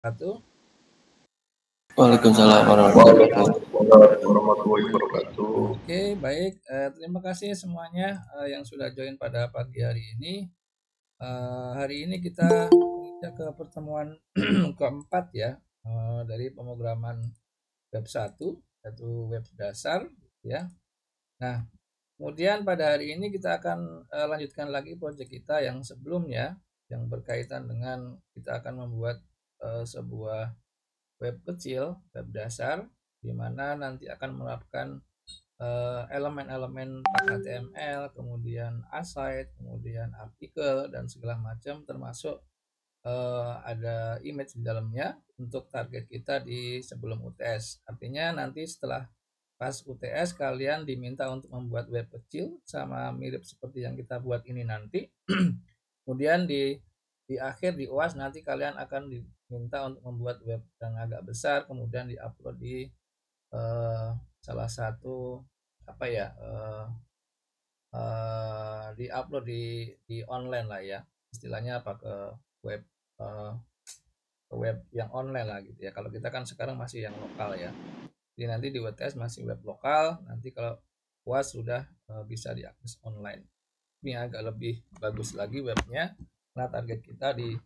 Satu. Waalaikumsalam warahmatullahi wabarakatuh. Oke, baik. Terima kasih semuanya yang sudah join pada pagi hari ini. Hari ini kita ke pertemuan keempat ya dari pemrograman web 1 yaitu web dasar ya. Nah, kemudian pada hari ini kita akan lanjutkan lagi proyek kita yang sebelumnya yang berkaitan dengan kita akan membuat sebuah web kecil, web dasar, di mana nanti akan menerapkan elemen-elemen HTML, kemudian aside, kemudian artikel dan segala macam, termasuk ada image di dalamnya untuk target kita di sebelum UTS. Artinya nanti setelah pas UTS kalian diminta untuk membuat web kecil sama mirip seperti yang kita buat ini nanti. Kemudian di akhir di UAS nanti kalian akan diminta untuk membuat web yang agak besar, kemudian diupload di salah satu apa ya diupload di online lah ya, istilahnya apa ke web web yang online lah gitu ya. Kalau kita kan sekarang masih yang lokal ya. Jadi nanti di WTS masih web lokal, nanti kalau UAS sudah bisa diakses online. Ini agak lebih bagus lagi webnya, karena target kita di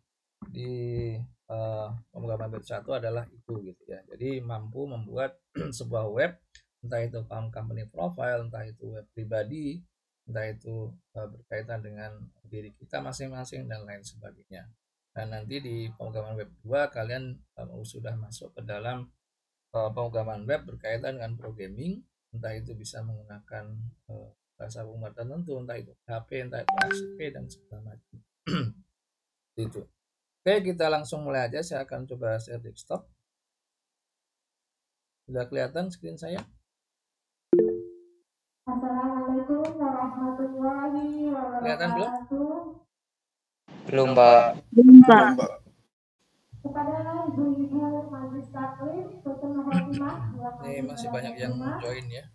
pemrograman web 1 adalah itu gitu ya. Jadi mampu membuat sebuah web, entah itu company profile, entah itu web pribadi, entah itu berkaitan dengan diri kita masing-masing dan lain sebagainya. Dan nanti di pemrograman web 2 kalian sudah masuk ke dalam pemrograman web berkaitan dengan programming, entah itu bisa menggunakan bahasa pembuat tertentu, entah itu PHP, entah itu ASP dan segala macam. Itu. Oke, kita langsung mulai aja. Saya akan coba share desktop. Sudah kelihatan screen saya? Assalamualaikum warahmatullahi Kelihatan belum? wabarakatuh. Belum, Pak. Kepada ibu-ibu majelis taklim, penuh khotimah yang Ini masih banyak yang join ya.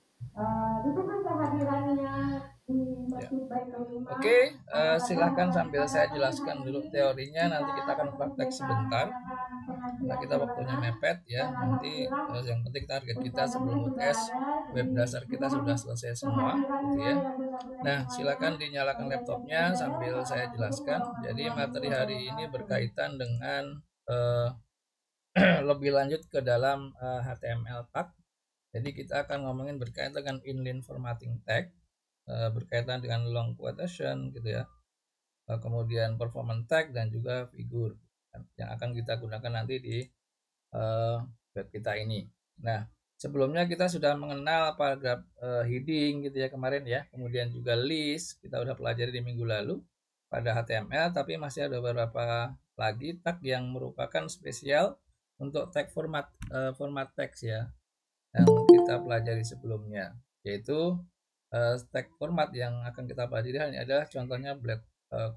ditutup kehadirannya di Masjid Baitul Imam. Oke, silahkan sambil saya jelaskan dulu teorinya. Nanti kita akan praktek sebentar. Nah, kita waktunya mepet ya. Nanti yang penting target kita sebelum UTS web dasar kita sudah selesai semua gitu ya. Nah, silakan dinyalakan laptopnya sambil saya jelaskan. Jadi materi hari ini berkaitan dengan lebih lanjut ke dalam HTML tag. Jadi kita akan ngomongin berkaitan dengan inline formatting tag, berkaitan dengan long quotation gitu ya. Kemudian performance tag dan juga figur yang akan kita gunakan nanti di web kita ini. Nah, sebelumnya kita sudah mengenal paragraf heading gitu ya kemarin ya. Kemudian juga list kita udah pelajari di minggu lalu pada HTML, tapi masih ada beberapa lagi tag yang merupakan spesial untuk tag format teks ya yang kita pelajari sebelumnya, yaitu tag format yang akan kita pelajari ini adalah contohnya black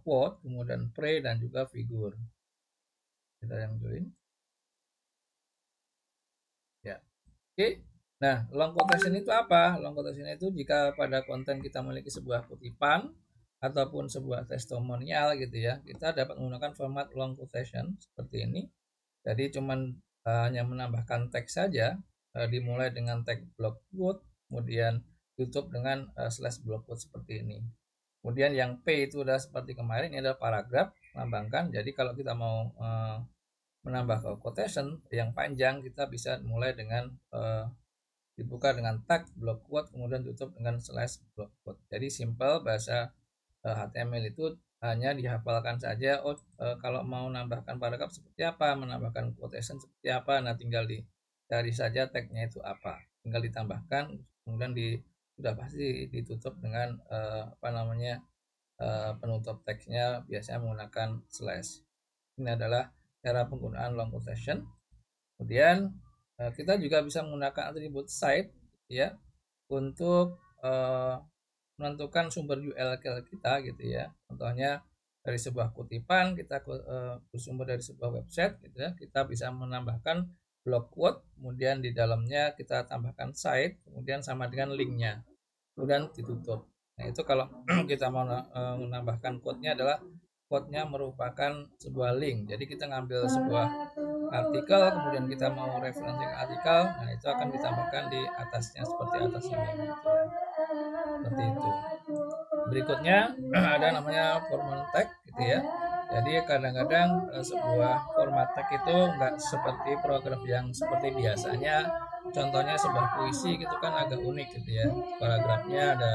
quote, kemudian pre dan juga figur. Kita yang join ya. Oke. Nah, long quotation itu apa? Long quotation itu jika pada konten kita memiliki sebuah kutipan ataupun sebuah testimonial gitu ya, kita dapat menggunakan format long quotation seperti ini. Jadi cuman hanya menambahkan teks saja, dimulai dengan tag block quote, kemudian tutup dengan slash block quote seperti ini. Kemudian yang P itu adalah seperti kemarin, ini adalah paragraf melambangkan. Jadi kalau kita mau menambah quotation yang panjang, kita bisa mulai dengan dibuka dengan tag block quote, kemudian tutup dengan slash block quote. Jadi simple, bahasa HTML itu hanya dihafalkan saja. Kalau mau menambahkan paragraf seperti apa, menambahkan quotation seperti apa, nah tinggal dicari saja tagnya itu apa, tinggal ditambahkan, kemudian sudah pasti ditutup dengan penutup teksnya biasanya menggunakan slash. Ini adalah cara penggunaan long quotation. Kemudian kita juga bisa menggunakan atribut site ya untuk menentukan sumber URL kita gitu ya. Contohnya dari sebuah kutipan, kita bersumber dari sebuah website gitu ya. Kita bisa menambahkan block quote, kemudian di dalamnya kita tambahkan site, kemudian sama dengan linknya, kemudian ditutup. Nah, itu kalau kita mau menambahkan quote-nya adalah quote-nya merupakan sebuah link. Jadi kita ngambil sebuah artikel, kemudian kita mau referensi ke artikel, nah itu akan ditambahkan di atasnya seperti atas ini gitu ya. Seperti itu. Berikutnya ada namanya format tag gitu ya. Jadi kadang-kadang sebuah format tag itu nggak seperti paragraf yang seperti biasanya. Contohnya sebuah puisi gitu kan agak unik gitu ya. Paragrafnya ada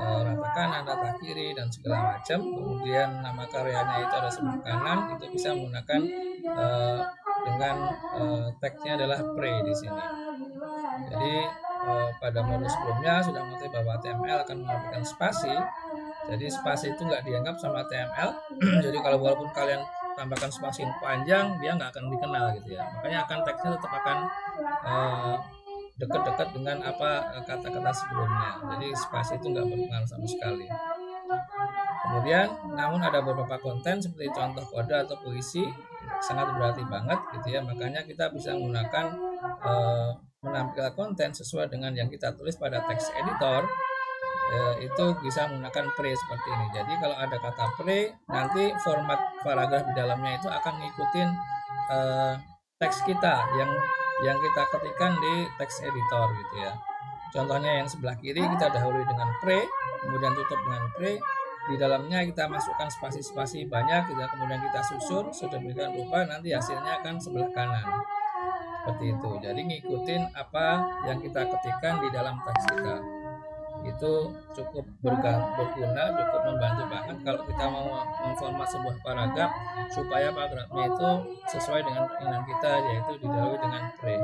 rata kanan, rata kiri dan segala macam. Kemudian nama karyanya itu ada sebelah kanan, itu bisa menggunakan dengan tagnya adalah pre di sini. Jadi pada modul sebelumnya sudah mengetahui bahwa HTML akan menggunakan spasi. Jadi spasi itu nggak dianggap sama HTML. Jadi kalau walaupun kalian tambahkan spasi yang panjang, dia nggak akan dikenal gitu ya. Makanya akan teksnya tetap akan dekat-dekat dengan apa kata-kata sebelumnya. Jadi spasi itu nggak berpengaruh sama sekali. Kemudian, namun ada beberapa konten seperti contoh kode atau puisi sangat berarti banget gitu ya. Makanya kita bisa menggunakan menampilkan konten sesuai dengan yang kita tulis pada teks editor. Itu bisa menggunakan pre seperti ini. Jadi kalau ada kata pre, nanti format paragraf di dalamnya itu akan ngikutin teks kita yang kita ketikkan di teks editor gitu ya. Contohnya yang sebelah kiri kita dahului dengan pre, kemudian tutup dengan pre. Di dalamnya kita masukkan spasi-spasi banyak, kemudian kita susun sedemikian rupa nanti hasilnya akan sebelah kanan. Seperti itu. Jadi ngikutin apa yang kita ketikkan di dalam teks kita. Itu cukup berguna, cukup membantu banget kalau kita mau memformat sebuah paragraf supaya paragrafnya itu sesuai dengan keinginan kita, yaitu didahului dengan pre.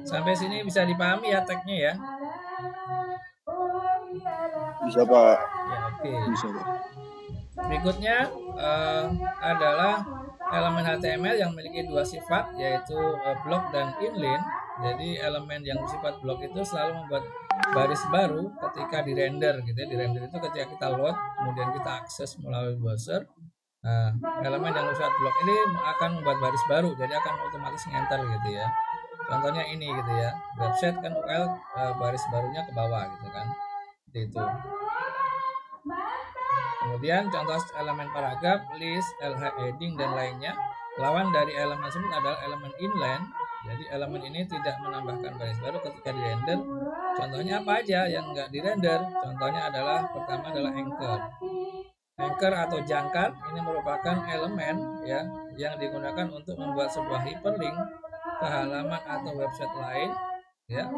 Sampai sini bisa dipahami ya tagnya ya? Bisa Pak. Ya oke. Bisa Pak. Berikutnya adalah elemen HTML yang memiliki dua sifat, yaitu block dan inline. Jadi elemen yang bersifat block itu selalu membuat baris baru ketika dirender gitu ya. Dirender itu ketika kita load, kemudian kita akses melalui browser. Nah, elemen yang bersifat block ini akan membuat baris baru, jadi akan otomatis ngenter gitu ya. Contohnya ini gitu ya, website kan URL baris barunya ke bawah gitu kan, seperti itu. Kemudian contoh elemen paragraf, list, LH heading dan lainnya. Lawan dari elemen tersebut adalah elemen inline. Jadi elemen ini tidak menambahkan baris baru ketika dirender. Contohnya apa aja yang nggak dirender? Contohnya adalah pertama adalah anchor. Anchor atau jangkar ini merupakan elemen ya yang digunakan untuk membuat sebuah hyperlink ke halaman atau website lain ya.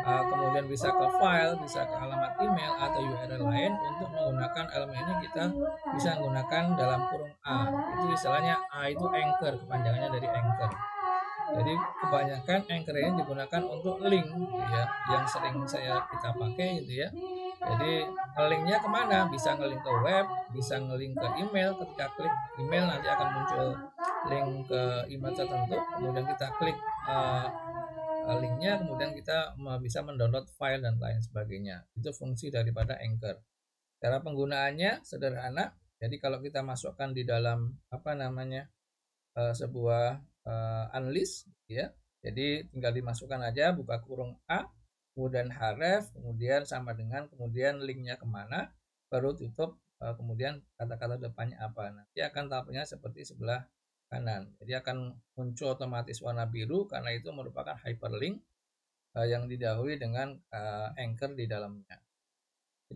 Kemudian bisa ke file, bisa ke alamat email atau URL lain. Untuk menggunakan elemen ini kita bisa menggunakan dalam kurung A. Itu istilahnya A itu anchor, kepanjangannya dari anchor. Jadi kebanyakan anchor ini digunakan untuk link ya, yang sering kita pakai gitu ya. Jadi linknya kemana? Bisa ngelink ke web, bisa ngelink ke email. Ketika klik email nanti akan muncul link ke email tertentu. Kemudian kita klik linknya, kemudian kita bisa mendownload file dan lain sebagainya. Itu fungsi daripada anchor. Cara penggunaannya sederhana. Jadi kalau kita masukkan di dalam sebuah unlist ya, jadi tinggal dimasukkan aja, buka kurung A, kemudian href, kemudian sama dengan kemudian linknya kemana, baru tutup, kemudian kata-kata depannya apa. Nanti akan tampilnya seperti sebelah kanan. Jadi akan muncul otomatis warna biru karena itu merupakan hyperlink yang didahului dengan anchor di dalamnya.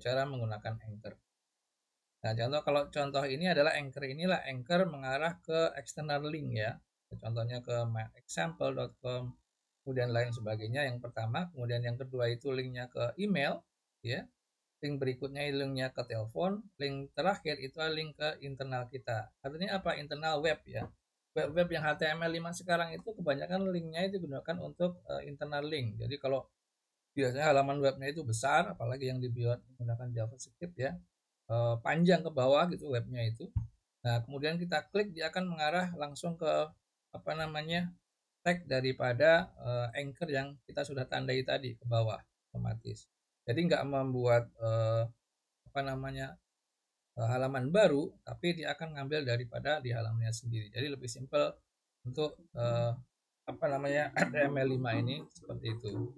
Cara menggunakan anchor. Nah, kalau contoh ini adalah anchor, inilah anchor mengarah ke external link ya. Contohnya ke myexample.com, kemudian lain sebagainya. Yang pertama, kemudian yang kedua itu linknya ke email ya. Link berikutnya linknya ke telepon, link terakhir itu link ke internal kita. Artinya apa? Internal web ya. Web yang HTML5 sekarang itu kebanyakan linknya itu digunakan untuk internal link. Jadi kalau biasanya halaman webnya itu besar, apalagi yang dibuat menggunakan JavaScript ya, panjang ke bawah gitu webnya itu. Nah, kemudian kita klik, dia akan mengarah langsung ke tag daripada anchor yang kita sudah tandai tadi ke bawah otomatis. Jadi nggak membuat halaman baru, tapi dia akan ngambil daripada di halamannya sendiri. Jadi lebih simpel untuk HTML5 ini seperti itu.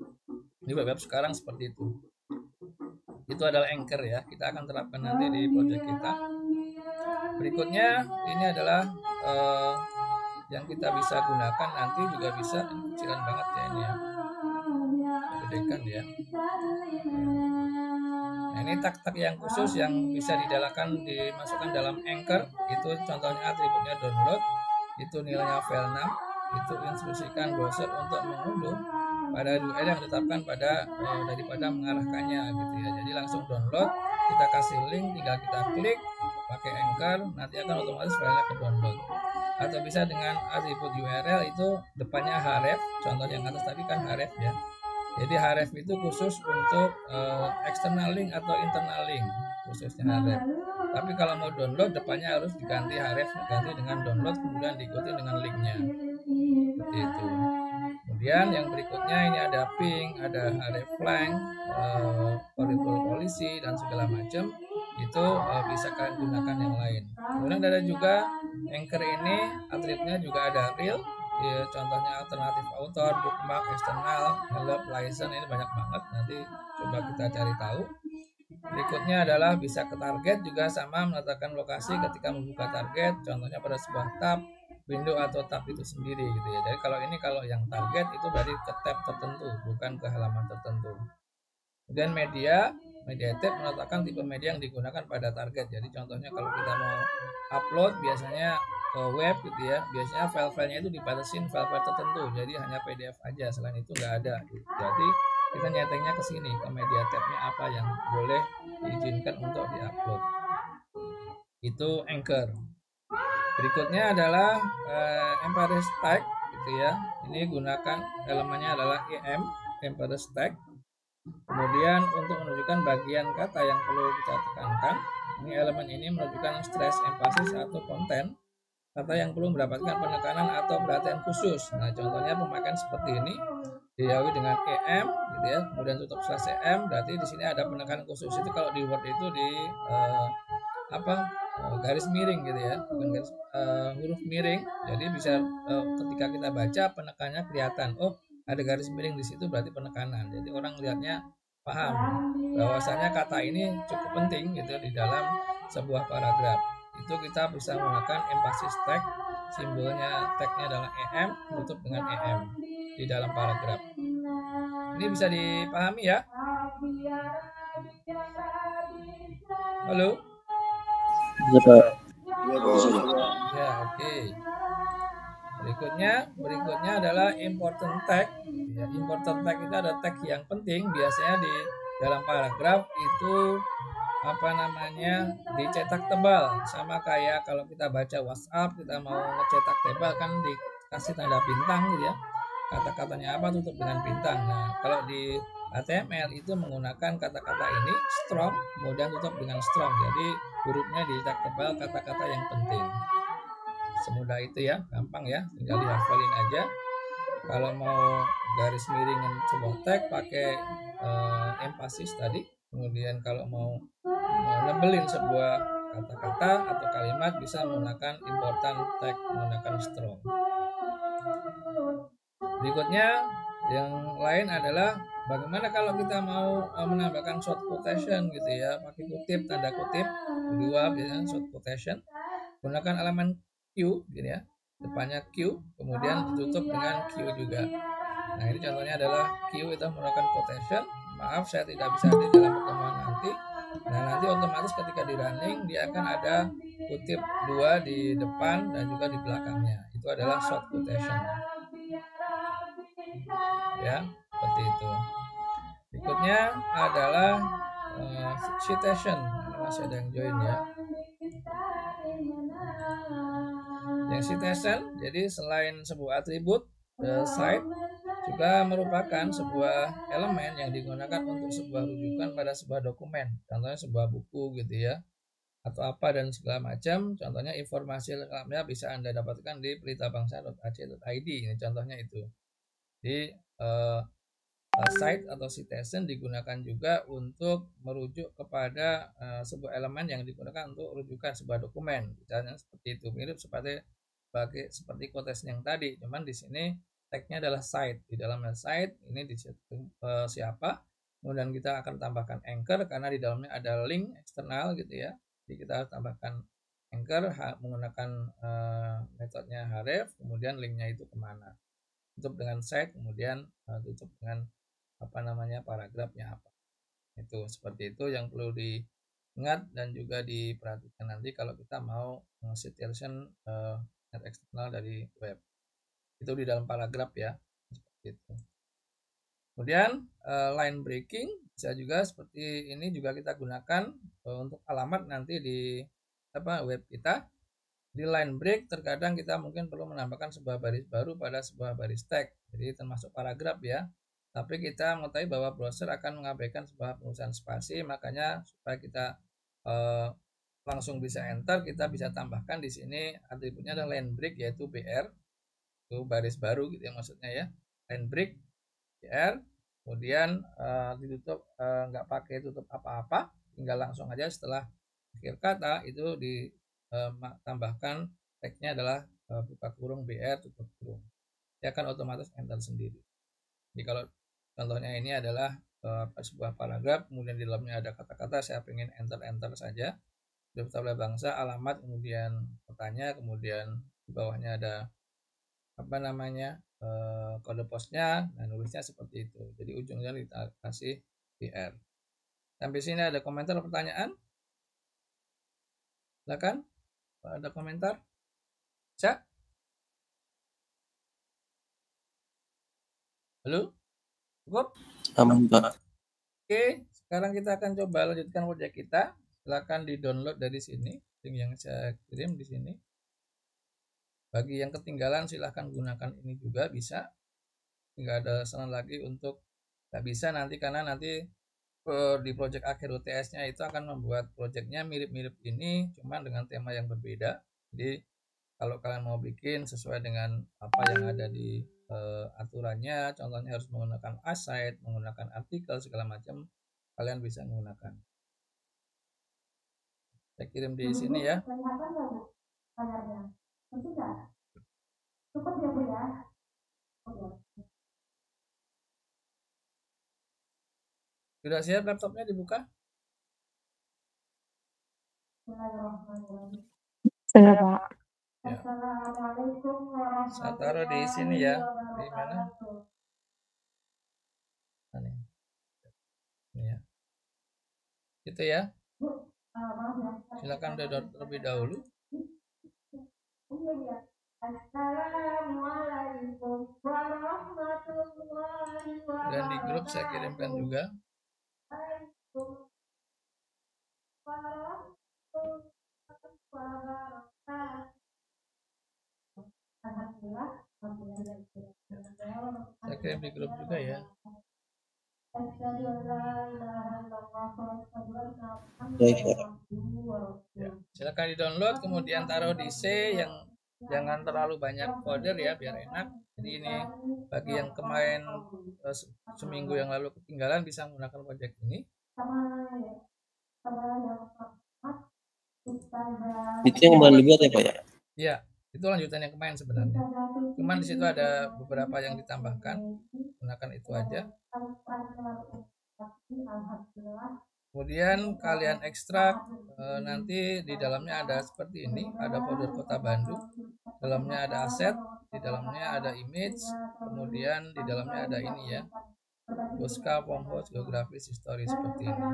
Ini web sekarang seperti itu. Itu adalah anchor ya. Kita akan terapkan nanti di project kita. Berikutnya ini adalah yang kita bisa gunakan nanti juga bisa kecilan banget ya ini ya, gedekan ya. Nah, ini tag-tag yang khusus yang bisa dimasukkan dalam Anchor. Itu contohnya atributnya download, itu nilainya file 6, itu instruksikan browser untuk mengunduh pada URL yang ditetapkan daripada mengarahkannya gitu ya. Jadi langsung download, kita kasih link, tinggal kita klik pakai Anchor, nanti akan otomatis filenya ke download. Atau bisa dengan atribut URL, itu depannya href, contoh yang atas tadi kan href ya. Jadi href itu khusus untuk external link atau internal link, khususnya href. Tapi kalau mau download, depannya harus diganti href, diganti dengan download, kemudian diikuti dengan linknya, seperti itu. Kemudian yang berikutnya ini ada ping, ada hreflang, variable polisi dan segala macam. Itu bisa kalian gunakan yang lain. Kemudian ada juga Anchor ini atributnya juga ada real. Ya, contohnya alternatif author, bookmark, eksternal, help, license, ini banyak banget. Nanti coba kita cari tahu. Berikutnya adalah bisa ke target, juga sama menetapkan lokasi ketika membuka target, contohnya pada sebuah tab, window atau tab itu sendiri gitu ya. Jadi kalau yang target itu berarti ke tab tertentu, bukan ke halaman tertentu. Kemudian media tab menetapkan tipe media yang digunakan pada target. Jadi contohnya kalau kita mau upload biasanya ke web gitu ya, biasanya file-filenya itu dibatasin file-file tertentu, jadi hanya PDF aja, selain itu nggak ada gitu. Jadi kita nyetingnya ke sini, ke media tabnya apa yang boleh diizinkan untuk diupload. Itu Anchor. Berikutnya adalah Empress Tag gitu ya. Ini gunakan elemennya adalah Empress Tag. Kemudian untuk menunjukkan bagian kata yang perlu kita tekankan, ini elemen ini menunjukkan stress, emphasis atau konten kata yang perlu mendapatkan penekanan atau perhatian khusus. Nah, contohnya pemakaian seperti ini diawali dengan gitu ya, kemudian tutup slash berarti di sini ada penekanan khusus. Itu kalau di Word itu di garis miring gitu ya, bukan garis huruf miring. Jadi bisa ketika kita baca penekanannya kelihatan. Oh, ada garis miring di situ berarti penekanan. Jadi orang lihatnya paham bahwasanya kata ini cukup penting gitu di dalam sebuah paragraf. Itu kita bisa menggunakan emphasis tag, simbolnya tagnya adalah tutup dengan di dalam paragraf. Ini bisa dipahami ya? Halo? Ya, oke. Berikutnya adalah important tag. Ya, important tag itu ada tag yang penting, biasanya di dalam paragraf itu dicetak tebal, sama kayak kalau kita baca WhatsApp, kita mau ngecetak tebal kan dikasih tanda bintang gitu ya, kata-katanya apa tutup dengan bintang. Nah, kalau di HTML itu menggunakan kata-kata ini strong, kemudian tutup dengan strong, jadi hurufnya dicetak tebal, kata-kata yang penting. Semudah itu ya, gampang ya, tinggal dihafalin aja. Kalau mau garis miringin sebuah tag pakai emphasis tadi. Kemudian kalau mau nebelin sebuah kata-kata atau kalimat bisa menggunakan important tag, menggunakan strong. Berikutnya yang lain adalah bagaimana kalau kita mau menambahkan short quotation gitu ya, pakai kutip, tanda kutip, kedua biasanya short quotation, gunakan elemen Q gitu ya, depannya Q, kemudian ditutup dengan Q juga. Nah, ini contohnya adalah Q itu menggunakan quotation. Maaf, saya tidak bisa di dalam pertemuan nanti. Nah, nanti otomatis ketika di running dia akan ada kutip 2 di depan dan juga di belakangnya. Itu adalah short quotation. Ya, seperti itu. Berikutnya adalah citation. Masih ada yang join ya. Yang citation, jadi selain sebuah atribut, cite juga merupakan sebuah elemen yang digunakan untuk sebuah rujukan pada sebuah dokumen, contohnya sebuah buku gitu ya, atau apa dan segala macam. Contohnya informasi lengkapnya bisa Anda dapatkan di pelitabangsa.ac.id. Ini contohnya itu. Di cite atau citation digunakan juga untuk merujuk kepada sebuah elemen yang digunakan untuk rujukan sebuah dokumen. Misalnya seperti itu, mirip seperti quotation yang tadi, cuman di sini tagnya adalah cite. Di dalam cite ini disitu siapa, kemudian kita akan tambahkan anchor karena di dalamnya ada link eksternal gitu ya, jadi kita harus tambahkan Anchor menggunakan metodenya href, kemudian linknya itu kemana, tutup dengan site, kemudian tutup dengan apa namanya paragrafnya apa. Itu seperti itu yang perlu diingat dan juga diperhatikan nanti kalau kita mau citation net eksternal dari web. Itu di dalam paragraf ya, seperti itu. Kemudian line breaking bisa juga seperti ini juga kita gunakan untuk alamat nanti di web kita. Di line break terkadang kita mungkin perlu menambahkan sebuah baris baru pada sebuah baris tag, jadi termasuk paragraf ya. Tapi kita mengetahui bahwa browser akan mengabaikan sebuah penulisan spasi, makanya supaya kita langsung bisa enter, kita bisa tambahkan di sini atributnya adalah line break, yaitu BR, itu baris baru gitu ya maksudnya ya. Line break BR, kemudian ditutup, nggak pakai tutup apa-apa, tinggal langsung aja setelah akhir kata itu ditambahkan tagnya adalah buka kurung BR tutup kurung, dia akan otomatis enter sendiri. Jadi kalau contohnya ini adalah sebuah paragraf, kemudian di dalamnya ada kata-kata, saya ingin enter saja, daftar oleh bangsa, alamat, kemudian petanya, kemudian di bawahnya ada apa namanya kode posnya, nah nulisnya seperti itu, jadi ujungnya kita kasih BR. Sampai sini ada komentar atau pertanyaan? Silakan, ada komentar? Cak? Halo? Cukup? Aman, Pak. Oke, sekarang kita akan coba lanjutkan project kita. Silakan di-download dari sini, link yang saya kirim di sini. Bagi yang ketinggalan silahkan gunakan ini juga bisa. Nggak ada alasan lagi untuk nggak bisa nanti, karena nanti di project akhir UTS-nya itu akan membuat projectnya mirip-mirip ini, cuma dengan tema yang berbeda. Jadi kalau kalian mau bikin sesuai dengan apa yang ada di aturannya, contohnya harus menggunakan aside, menggunakan artikel segala macam, kalian bisa menggunakan. Saya kirim di sini ya. Kelihatan nggak Bu layarnya? Mesti nggak? Cukup ya Bu ya? Sudah siap laptopnya dibuka? Bismillahirrahmanirrahim. Sudah, Pak. Ya. Assalamualaikum Saya taruh di sini ya. Di mana? Ini. Ini ya. Gitu ya. Silakan download terlebih dahulu. Assalamualaikum warahmatullahi wabarakatuh. Dan di grup saya kirimkan juga. Saya kirim di grup juga ya. Ya, silakan di-download, kemudian taruh di C, yang jangan terlalu banyak folder ya biar enak. Jadi ini bagi yang kemarin seminggu yang lalu ketinggalan bisa menggunakan project ini. Itu yang kemarin dibuat ya, Pak ya? Iya, itu lanjutan yang kemarin sebenarnya. Cuman di situ ada beberapa yang ditambahkan. Gunakan itu aja. Kemudian kalian ekstrak, nanti di dalamnya ada seperti ini, ada folder Kota Bandung, dalamnya ada aset, di dalamnya ada image, kemudian di dalamnya ada ini ya, Boska, Pomhouse, Geografis, History, seperti ini.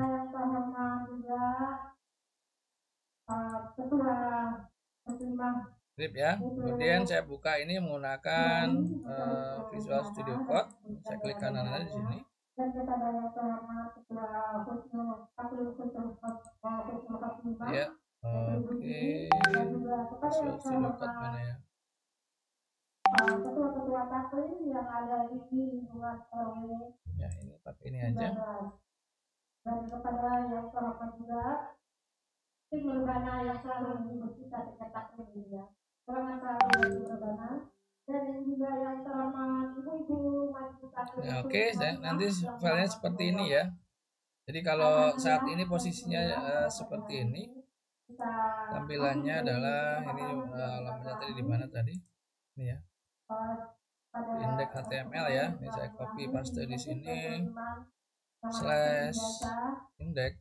Grip ya. Kemudian saya buka ini menggunakan Visual Studio Code. Saya klik kanan aja di sini. Ya, oke. Visual Studio Code mana ya? Ketua-ketua taklim yang ada di lingkungan RW. Ya, ini pakai ini aja. Dan kepada yang terhormat juga, tim Merbana yang selalu bersita dengan taklim juga. Selamat selalu Merbana. Dan juga yang terhormat ibu-ibu masih taklim. Ya, oke, nanti filenya seperti ini ya. Jadi kalau saat ini posisinya seperti ini, tampilannya adalah ini, alamatnya tadi di mana tadi? Ini ya. Indeks HTML ya. Ini saya copy paste di sini. /index.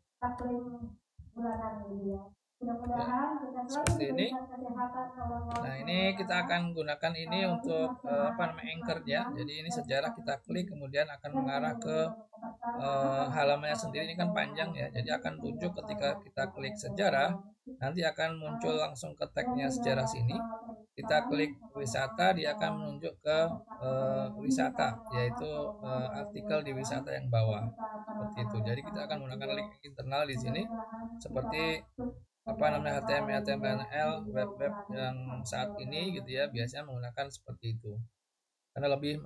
Mudah-mudahan kita selalu seperti ini. diberikan kesehatan oleh Allah. Nah, ini kita akan gunakan ini untuk apa namanya anchor ya. Jadi ini sejarah, kita klik kemudian akan mengarah ke halamannya sendiri. Ini kan panjang ya, jadi akan tunjuk ketika kita klik sejarah, nanti akan muncul langsung ke tagnya sejarah sini. Kita klik wisata, dia akan menunjuk ke wisata, yaitu artikel di wisata yang bawah seperti itu. Jadi kita akan menggunakan link internal di sini seperti apa namanya HTML, HTML, web-web yang saat ini gitu ya, biasanya menggunakan seperti itu karena lebih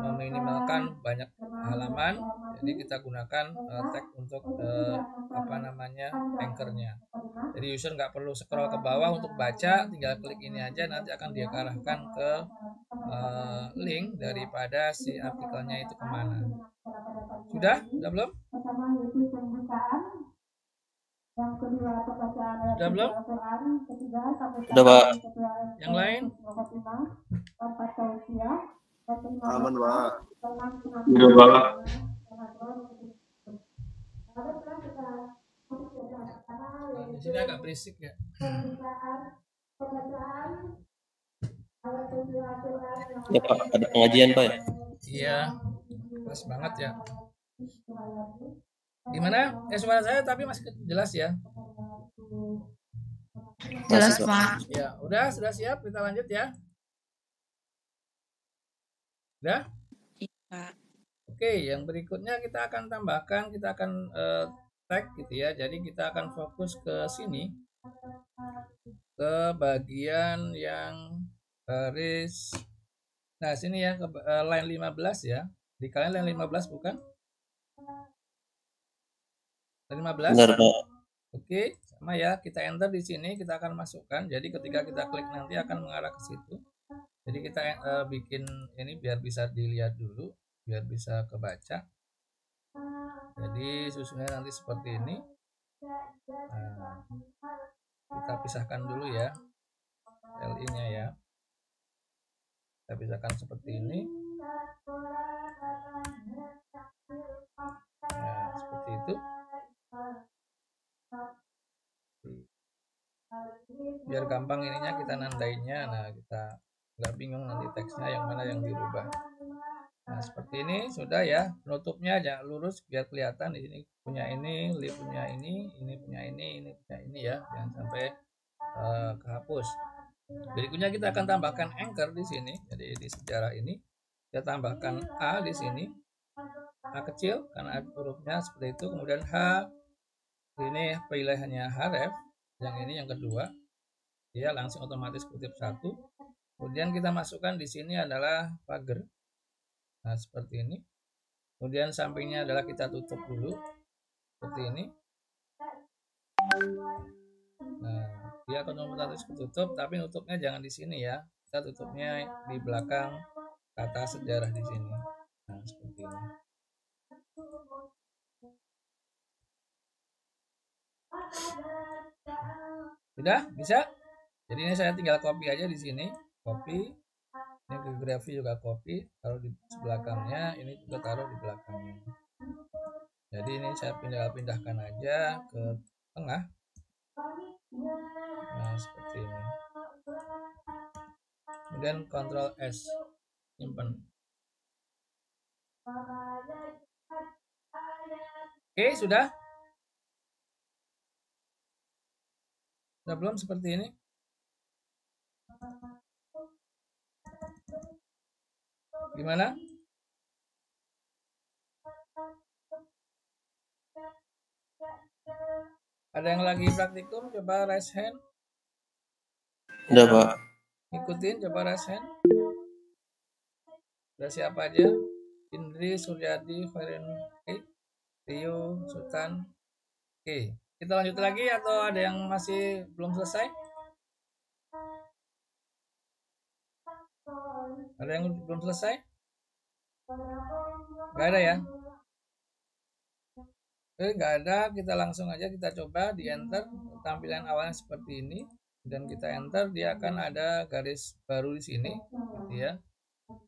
meminimalkan banyak halaman. Jadi kita gunakan tag untuk apa namanya anchornya. Jadi user nggak perlu scroll ke bawah untuk baca, tinggal klik ini aja, nanti akan diarahkan ke link daripada si artikelnya itu kemana. Sudah belum? Pertama yaitu pembukaan, yang kedua pembacaan ayat Sudah belum? Al-Quran, ketiga sampai Sudah, Pak. Yang lain? Keempat tausiah, dan kelima Aman, Pak. keenam Sudah, Pak. Lalu sekarang kita masuk ke yang pertama, Di yaitu sini agak berisik ya. pembacaan ayat suci Al-Quran yang Ya Pak, ada pengajian Pak ya? Iya, pas banget ya. Gimana? Suara saya tapi masih jelas ya? Jelas, Masih, Pak. Ya, udah, sudah siap, kita lanjut ya. Udah? Iya, Pak. Oke, yang berikutnya kita akan tambahkan, kita akan tag gitu ya. Jadi kita akan fokus ke sini, ke bagian yang baris. Nah, sini ya, ke line 15 ya. Di kalian line 15 bukan? Line 15? benar Pak. Oke, sama ya. Kita enter di sini, kita akan masukkan. Jadi ketika kita klik nanti akan mengarah ke situ. Jadi kita bikin ini biar bisa dilihat dulu, biar bisa kebaca. Jadi susunnya nanti seperti ini. Nah, kita pisahkan dulu ya LI-nya ya. Kita pisahkan seperti ini. Nah, seperti itu. Biar gampang ininya kita nandainya. Nah, kita nggak bingung nanti teksnya yang mana yang dirubah. Nah, seperti ini sudah ya. Penutupnya jangan lurus biar kelihatan. Di sini punya ini, li punya ini punya ini punya ini ya. Jangan sampai kehapus. Berikutnya kita akan tambahkan anchor di sini. Jadi di sejarah ini kita tambahkan A di sini. A kecil karena hurufnya seperti itu. Kemudian H, ini pilihannya href. Yang ini yang kedua. Dia langsung otomatis kutip 1. Kemudian kita masukkan di sini adalah pagar. Nah, seperti ini. Kemudian sampingnya adalah kita tutup dulu. Seperti ini. Nah, dia akan otomatis tutup, tapi nutupnya jangan di sini ya. Kita tutupnya di belakang kata sejarah di sini. Nah, seperti ini. Sudah? Bisa? Jadi ini saya tinggal copy aja di sini. Copy. Ini ke grafis juga copy, taruh di belakangnya, ini juga taruh di belakangnya. Jadi ini saya pindahkan aja ke tengah. Nah, seperti ini. Kemudian Ctrl S, simpan. Oke, sudah? Sudah belum seperti ini? Gimana? Ada yang lagi praktikum? Coba raise hand. Udah Pak. Ikutin, coba raise hand. Udah siapa aja? Indri, Suryadi, Ferin, Rio, Sultan. Oke, kita lanjut lagi atau ada yang masih belum selesai? Ada yang belum selesai? Gak ada ya? Oke, nggak ada, kita langsung aja kita coba di enter. Tampilan awalnya seperti ini dan kita enter, dia akan ada garis baru di sini gitu ya.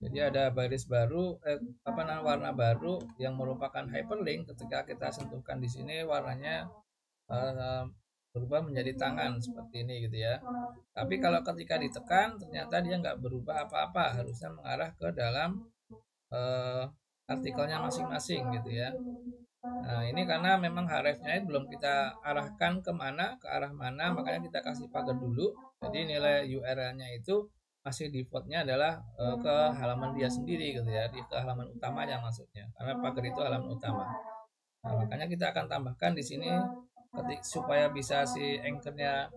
Jadi ada baris baru warna baru yang merupakan hyperlink. Ketika kita sentuhkan di sini warnanya berubah menjadi tangan seperti ini gitu ya. Tapi kalau ketika ditekan ternyata dia nggak berubah apa-apa, harusnya mengarah ke dalam artikelnya masing-masing gitu ya. Nah ini karena memang hrefnya belum kita arahkan kemana, ke arah mana, makanya kita kasih pagar dulu. Jadi nilai URL-nya itu masih defaultnya adalah ke halaman dia sendiri gitu ya, ke halaman utamanya maksudnya, karena pagar itu halaman utama. Nah makanya kita akan tambahkan di sini supaya bisa si anchor-nya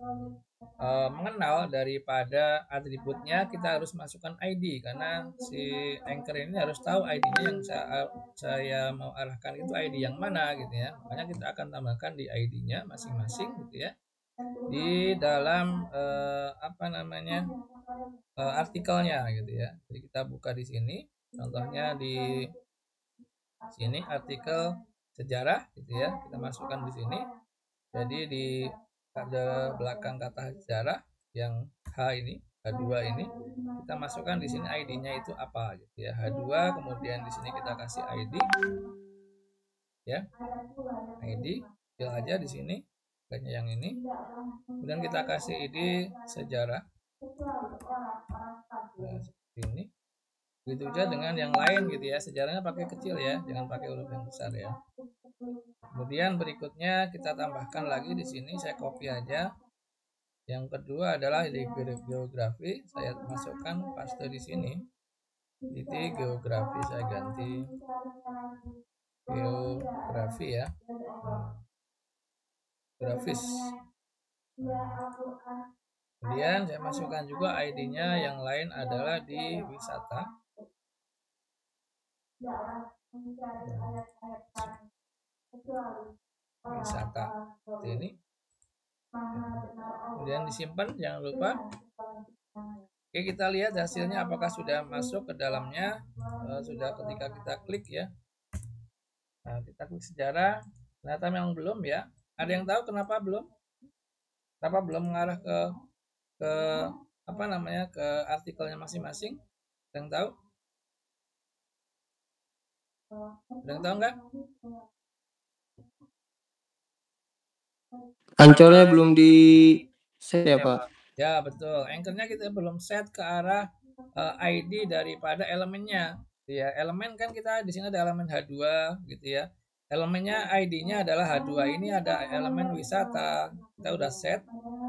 mengenal daripada atributnya, kita harus masukkan ID karena si anchor ini harus tahu ID-nya yang saya mau arahkan itu ID yang mana gitu ya. Makanya kita akan tambahkan di ID-nya masing-masing gitu ya di dalam artikelnya gitu ya. Jadi kita buka di sini, contohnya di sini artikel sejarah gitu ya, kita masukkan di sini. Jadi di ada belakang kata sejarah yang H ini, H2 ini, kita masukkan di sini ID-nya itu apa gitu ya. H2, kemudian di sini kita kasih ID ya. ID kecil aja di sini, kayaknya yang ini. Kemudian kita kasih ID sejarah. Nah, seperti ini. Begitu juga dengan yang lain gitu ya. Sejarahnya pakai kecil ya, jangan pakai huruf yang besar ya. Kemudian berikutnya kita tambahkan lagi di sini, saya copy aja. Yang kedua adalah di geografi, saya masukkan paste di sini. Titik geografi saya ganti geografi ya. Grafis. Kemudian saya masukkan juga ID-nya, yang lain adalah di wisata. Wisata ini. Kemudian disimpan, jangan lupa. Oke, kita lihat hasilnya apakah sudah masuk ke dalamnya. Sudah ketika kita klik ya. Nah, kita klik sejarah. Ternyata memang belum ya. Ada yang tahu kenapa belum? Kenapa belum mengarah ke ke artikelnya masing-masing? Ada yang tahu? Ada yang tahu nggak? Ancornya belum di set ya Pak? Ya betul. Anchor-nya kita belum set ke arah ID daripada elemennya. Ya, elemen kan kita di sini ada elemen H2 gitu ya. Elemennya ID-nya adalah H2. Ini ada elemen wisata. Kita udah set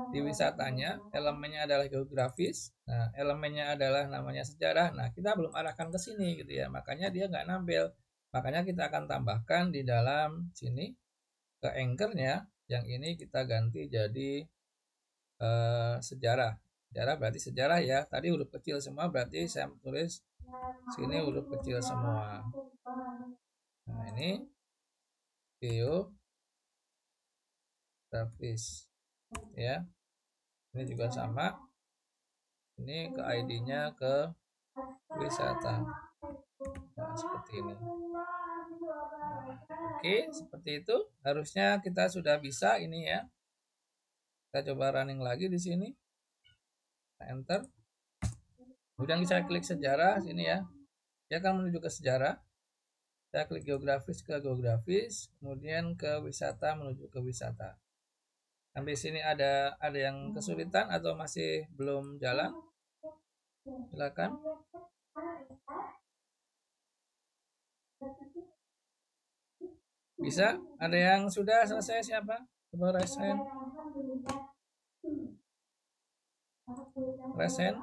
di wisatanya. Elemennya adalah geografis. Nah, elemennya adalah namanya sejarah. Nah, kita belum arahkan ke sini gitu ya. Makanya dia nggak nampil. Makanya kita akan tambahkan di dalam sini ke anchor-nya. Yang ini kita ganti jadi sejarah. Sejarah berarti sejarah ya. Tadi huruf kecil semua, berarti saya tulis sini huruf kecil semua. Nah, ini geografis ya. Ini juga sama. Ini ke ID-nya ke wisata. Nah, seperti ini. Oke, seperti itu. Harusnya kita sudah bisa ini ya. Kita coba running lagi di sini. Enter. Kemudian saya klik sejarah sini ya. Dia akan menuju ke sejarah. Saya klik geografis ke geografis, kemudian ke wisata menuju ke wisata. Sampai sini ada yang kesulitan atau masih belum jalan? Silakan. Bisa? Ada yang sudah selesai siapa? Coba raise hand. Raise hand.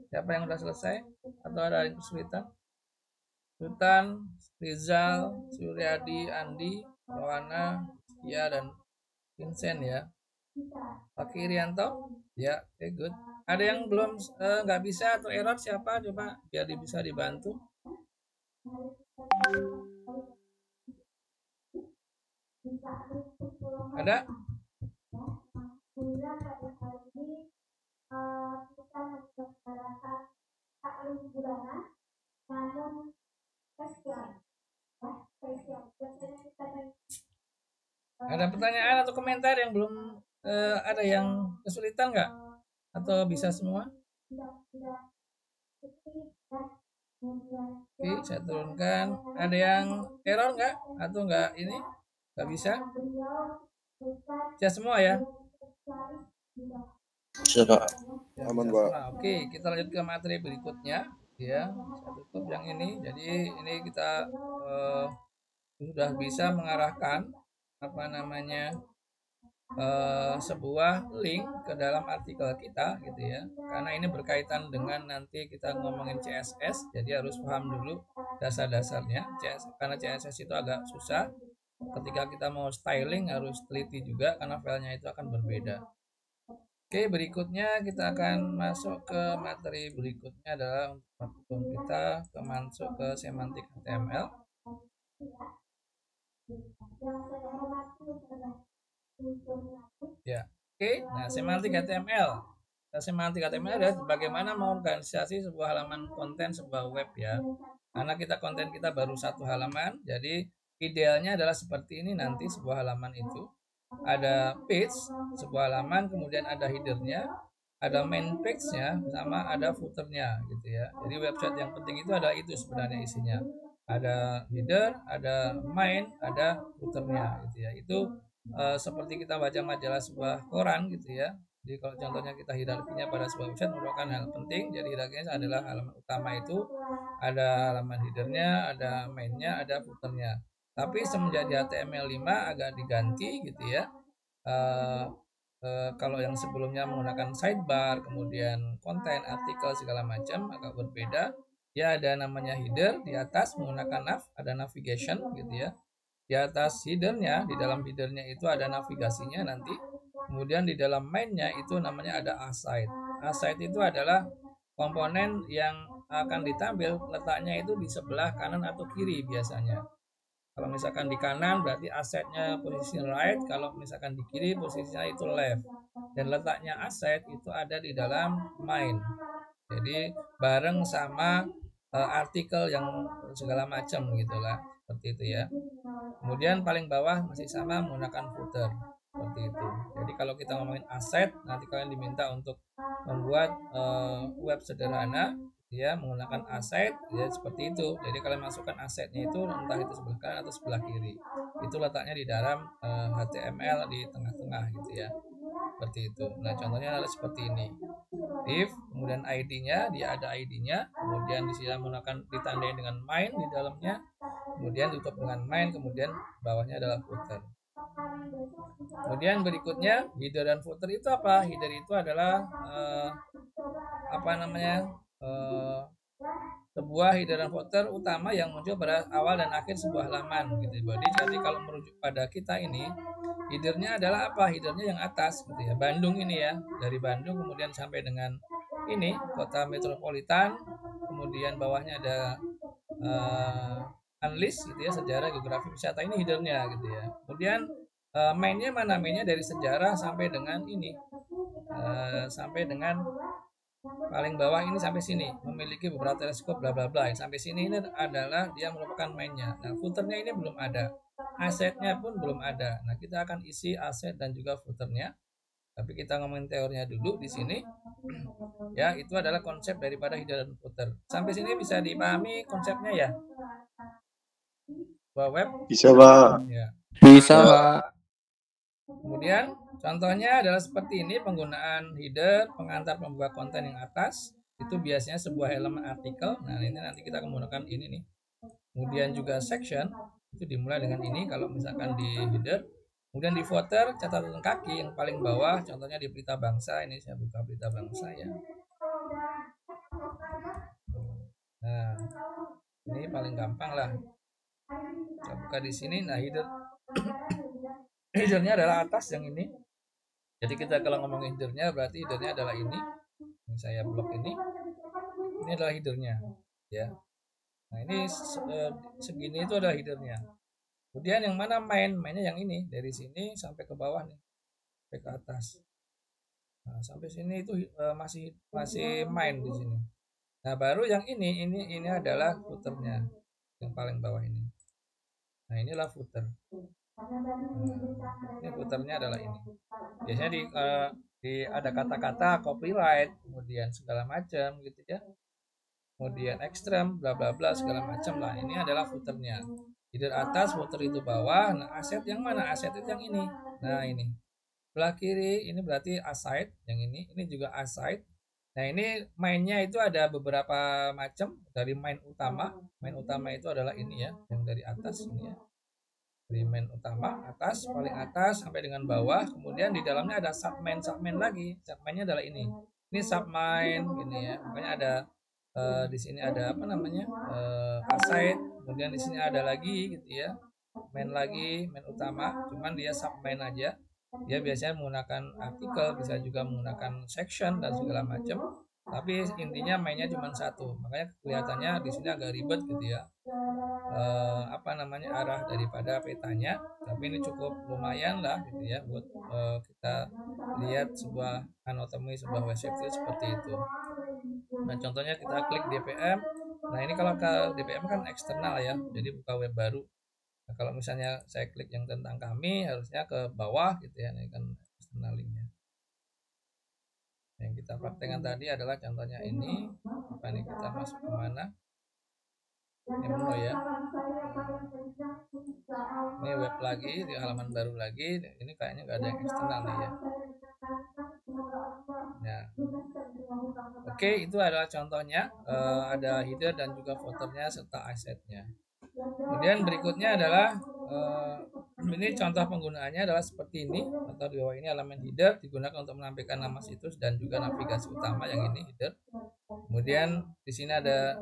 Siapa yang sudah selesai? Atau ada yang kesulitan? Sultan, Rizal, Suryadi, Andi, Rohana, ya dan Vincent ya. Pak Irianto, ya, okay, good. Ada yang belum nggak bisa atau error siapa? Coba biar bisa dibantu. Ada? Ada pertanyaan atau komentar yang belum ada yang kesulitan nggak? Atau bisa semua? Oke, saya turunkan. Ada yang error nggak? Atau nggak ini? Nggak bisa? Siap semua ya? Siap, Pak. Ya, Aman, siap Pak. semua. Oke, kita lanjut ke materi berikutnya ya. Saya tutup yang ini. Jadi ini kita sudah bisa mengarahkan apa namanya sebuah link ke dalam artikel kita gitu ya, karena ini berkaitan dengan nanti kita ngomongin CSS, jadi harus paham dulu dasar-dasarnya karena CSS itu agak susah. Ketika kita mau styling harus teliti juga karena filenya itu akan berbeda. Oke, berikutnya kita akan masuk ke materi berikutnya adalah untuk kita masuk ke semantik HTML. Ya, oke. Nah, semantik HTML. Semantik HTML adalah bagaimana mengorganisasi sebuah halaman konten sebuah web ya. Karena konten kita baru satu halaman, jadi idealnya adalah seperti ini nanti sebuah halaman itu. Ada page, sebuah halaman, kemudian ada headernya, ada main page-nya, sama ada footernya gitu ya. Jadi website yang penting itu adalah itu sebenarnya isinya. Ada header, ada main, ada footernya gitu ya. Itu seperti kita baca majalah sebuah koran gitu ya. Jadi kalau contohnya kita hierarkinya pada sebuah website merupakan hal penting. Jadi hierarkinya adalah halaman utama itu ada halaman headernya, ada mainnya, ada footernya. Tapi semenjak di HTML5 agak diganti gitu ya. Kalau yang sebelumnya menggunakan sidebar, kemudian konten, artikel segala macam agak berbeda. Ya ada namanya header di atas menggunakan ada navigation gitu ya. Di atas headernya, di dalam headernya itu ada navigasinya nanti. Kemudian di dalam mainnya itu namanya ada aside. Aside itu adalah komponen yang akan ditampil letaknya itu di sebelah kanan atau kiri biasanya. Kalau misalkan di kanan berarti assetnya posisi right, kalau misalkan di kiri posisinya itu left. Dan letaknya asset itu ada di dalam main. Jadi bareng sama artikel yang segala macam gitulah, seperti itu ya. Kemudian paling bawah masih sama menggunakan footer, seperti itu. Jadi kalau kita ngomongin aset, nanti kalian diminta untuk membuat web sederhana ya menggunakan aset ya seperti itu. Jadi kalian masukkan asetnya itu entah itu sebelah kanan atau sebelah kiri. Itu letaknya di dalam HTML di tengah-tengah gitu ya. Seperti itu. Nah, contohnya adalah seperti ini. If kemudian ID-nya, dia ada ID-nya, kemudian di sini menggunakan ditandai dengan main di dalamnya, kemudian tutup dengan main, kemudian bawahnya adalah footer. Kemudian berikutnya header dan footer itu apa? Header itu adalah sebuah header dan footer utama yang muncul pada awal dan akhir sebuah halaman gitu. Jadi kalau merujuk pada kita ini, headernya adalah apa? Headernya yang atas gitu ya. Bandung ini ya, dari Bandung kemudian sampai dengan ini kota metropolitan, kemudian bawahnya ada unlist gitu ya, sejarah geografi wisata, ini headernya gitu ya. Kemudian mainnya mana? Mainnya dari sejarah sampai dengan ini, sampai dengan paling bawah ini sampai sini, memiliki beberapa teleskop bla bla bla. Sampai sini ini adalah dia merupakan mainnya. Nah, footernya ini belum ada, asetnya pun belum ada. Nah, kita akan isi aset dan juga footernya. Tapi kita ngomongin teorinya dulu di sini. Ya, itu adalah konsep daripada header dan footer. Sampai sini bisa dipahami konsepnya ya? Web Bisa, Pak. ya. Bisa, Pak. Kemudian contohnya adalah seperti ini, penggunaan header pengantar pembuka konten yang atas itu biasanya sebuah elemen artikel. Nah, ini nanti kita akan menggunakan ini nih. Kemudian juga section itu dimulai dengan ini kalau misalkan di header. Kemudian di footer catatan kaki yang paling bawah, contohnya di Berita Bangsa. Ini saya buka Berita Bangsa ya. Nah, ini paling gampang lah. Kita buka di sini. Nah, headernya adalah atas yang ini. Jadi kita kalau ngomongin headernya berarti headernya adalah ini. Saya blok ini. Ini adalah headernya, ya. Nah, ini segini itu adalah headernya. Kemudian yang mana mainnya yang ini, dari sini sampai ke bawah nih, sampai ke atas. Nah, sampai sini itu masih main di sini. Nah, baru yang ini adalah footernya, yang paling bawah ini. Nah, inilah footer. Ini footernya adalah ini. Biasanya ada kata-kata copyright, kemudian segala macam gitu ya. Kemudian ekstrem, bla bla bla segala macam lah. Ini adalah footernya. Header atas, footer itu bawah. Nah, aset yang mana? Aset itu yang ini. Nah, ini. Sebelah kiri ini berarti aside, yang ini juga aside. Nah, ini mainnya itu ada beberapa macam dari main utama. Main utama itu adalah ini ya, yang dari atas ini ya. Dari main utama atas, paling atas sampai dengan bawah. Kemudian di dalamnya ada submain lagi. Submainnya adalah ini. Ini submain gini ya. Makanya ada di sini ada apa namanya? Aside. Kemudian di sini ada lagi gitu ya. Main lagi, main utama, cuman dia submain aja. Dia biasanya menggunakan artikel, bisa juga menggunakan section dan segala macam. Tapi intinya mainnya cuma satu. Makanya kelihatannya di sini agak ribet gitu ya. Apa namanya, arah daripada petanya. Tapi ini cukup lumayan lah gitu ya buat kita lihat sebuah anatomi sebuah website itu seperti itu. Nah, contohnya kita klik DPM. Nah, ini kalau ke DPM kan eksternal ya, jadi buka web baru. Nah, kalau misalnya saya klik yang tentang kami, harusnya ke bawah gitu ya, ini kan external linknya. Yang kita praktekkan tadi adalah contohnya ini. Apa nih, kita masuk ke mana? Ini menu ya. Ini web lagi, di halaman baru lagi. Ini kayaknya nggak ada yang eksternal nih ya. Nah, oke, itu adalah contohnya. Ada header dan juga footernya serta assetnya. Kemudian berikutnya adalah ini contoh penggunaannya adalah seperti ini. Atau di bawah ini elemen header digunakan untuk menampilkan nama situs dan juga navigasi utama, yang ini header. Kemudian di sini ada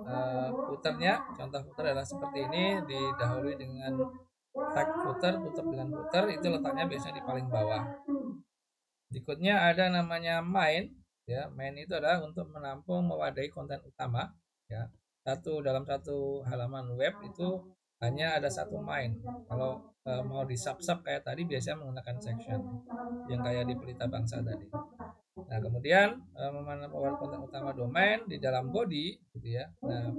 footernya. Contoh footer adalah seperti ini, didahului dengan tag footer, tutup dengan footer. Itu letaknya biasanya di paling bawah. Berikutnya ada namanya main. Ya, main itu adalah untuk menampung mewadahi konten utama. Ya, dalam satu halaman web itu hanya ada satu main. Kalau mau di sub kayak tadi biasanya menggunakan section, yang kayak di Pelita Bangsa tadi. Nah, kemudian memanfaatkan konten utama domain di dalam body gitu ya. Nah,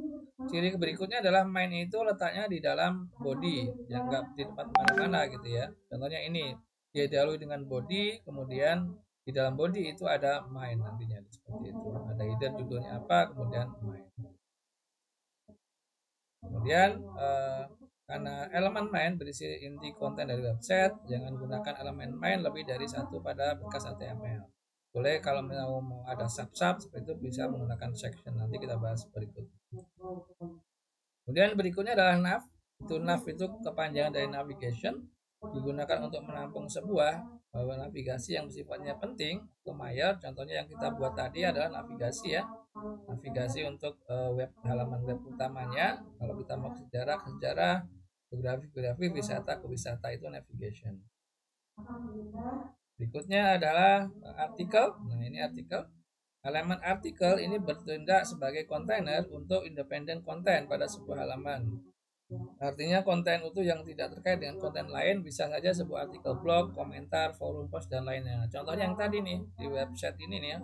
ciri berikutnya adalah main itu letaknya di dalam body, yang enggak di tempat mana-mana gitu ya. Contohnya ini, dia didahului dengan body, kemudian di dalam body itu ada main nantinya seperti itu. Ada header judulnya apa, kemudian main. Kemudian karena elemen main berisi inti konten dari website, jangan gunakan elemen main lebih dari satu pada bekas HTML. Boleh kalau mau ada sub seperti itu bisa menggunakan section, nanti kita bahas berikut. Kemudian berikutnya adalah nav. Nav itu kepanjangan dari navigation, digunakan untuk menampung sebuah navigasi yang sifatnya penting atau mayor. Contohnya yang kita buat tadi adalah navigasi ya, navigasi untuk halaman web utamanya. Kalau kita mau ke sejarah, geografi, wisata, ke wisata, itu navigation. Berikutnya adalah artikel. Nah, ini artikel. Halaman artikel ini bertindak sebagai kontainer untuk independen konten pada sebuah halaman. Artinya konten utuh yang tidak terkait dengan konten lain, bisa saja sebuah artikel blog, komentar, forum post, dan lainnya. Contohnya yang tadi nih, di website ini nih ya,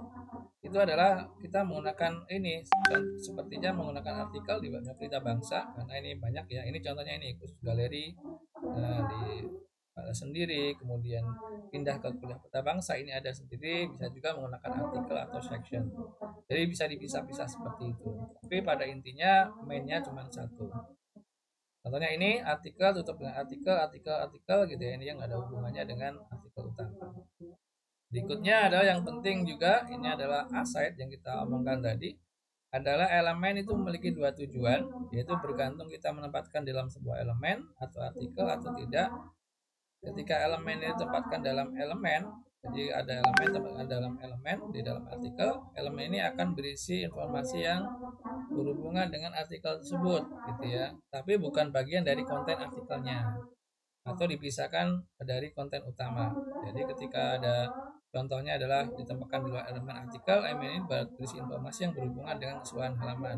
itu adalah kita menggunakan ini, sepertinya menggunakan artikel di webnya Pelita Bangsa, karena ini banyak ya. Ini contohnya ini, khusus galeri, di sendiri, kemudian pindah ke Pelita Bangsa, ini ada sendiri, bisa juga menggunakan artikel atau section. Jadi bisa dipisah-pisah seperti itu. Tapi pada intinya mainnya cuma satu. Contohnya ini artikel, tutup dengan artikel gitu ya. Ini yang ada hubungannya dengan artikel utama. Berikutnya adalah yang penting juga, ini adalah aside yang kita omongkan tadi. Adalah elemen itu memiliki dua tujuan, yaitu bergantung kita menempatkan dalam sebuah elemen atau artikel atau tidak. Ketika elemen ini ditempatkan dalam elemen, jadi ada elemen tempatkan dalam elemen di dalam artikel, elemen ini akan berisi informasi yang berhubungan dengan artikel tersebut gitu ya, tapi bukan bagian dari konten artikelnya atau dipisahkan dari konten utama. Jadi ketika ada contohnya adalah ditempatkan di luar elemen artikel, elemen ini berisi informasi yang berhubungan dengan keseluruhan halaman.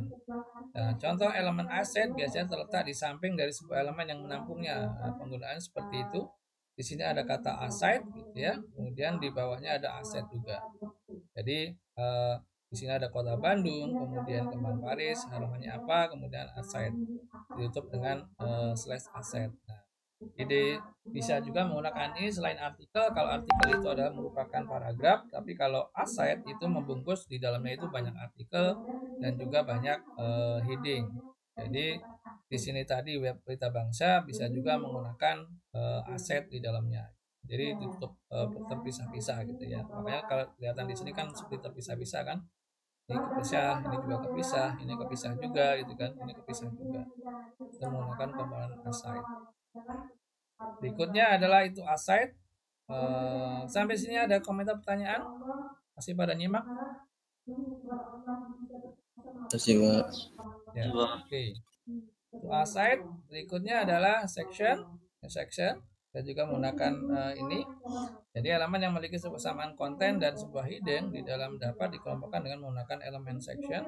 Nah, contoh elemen aset biasanya terletak di samping dari sebuah elemen yang menampungnya. Nah, penggunaan seperti itu. Di sini ada kata aside gitu ya, kemudian di bawahnya ada aset juga. Jadi di sini ada Kota Bandung, kemudian Kembang Paris, halamannya apa, kemudian asset, ditutup dengan slash asset. Nah, jadi bisa juga menggunakan ini selain artikel. Kalau artikel itu adalah merupakan paragraf, tapi kalau asset itu membungkus di dalamnya itu banyak artikel dan juga banyak heading. Jadi di sini tadi web Pelita Bangsa bisa juga menggunakan aset di dalamnya. Jadi ditutup terpisah-pisah gitu ya. Makanya kalau kelihatan di sini kan seperti terpisah-pisah kan. Ini kepisah, ini juga kepisah, ini kepisah juga gitu kan. Ini kepisah juga. Kita menggunakan komponen aside. Berikutnya adalah itu aside. Sampai sini ada komentar pertanyaan? Masih pada nyimak? Masih, Pak. Ya, oke. Itu aside. Berikutnya adalah section dan juga menggunakan ini. Jadi elemen yang memiliki kesamaan konten dan sebuah heading di dalam dapat dikelompokkan dengan menggunakan elemen section.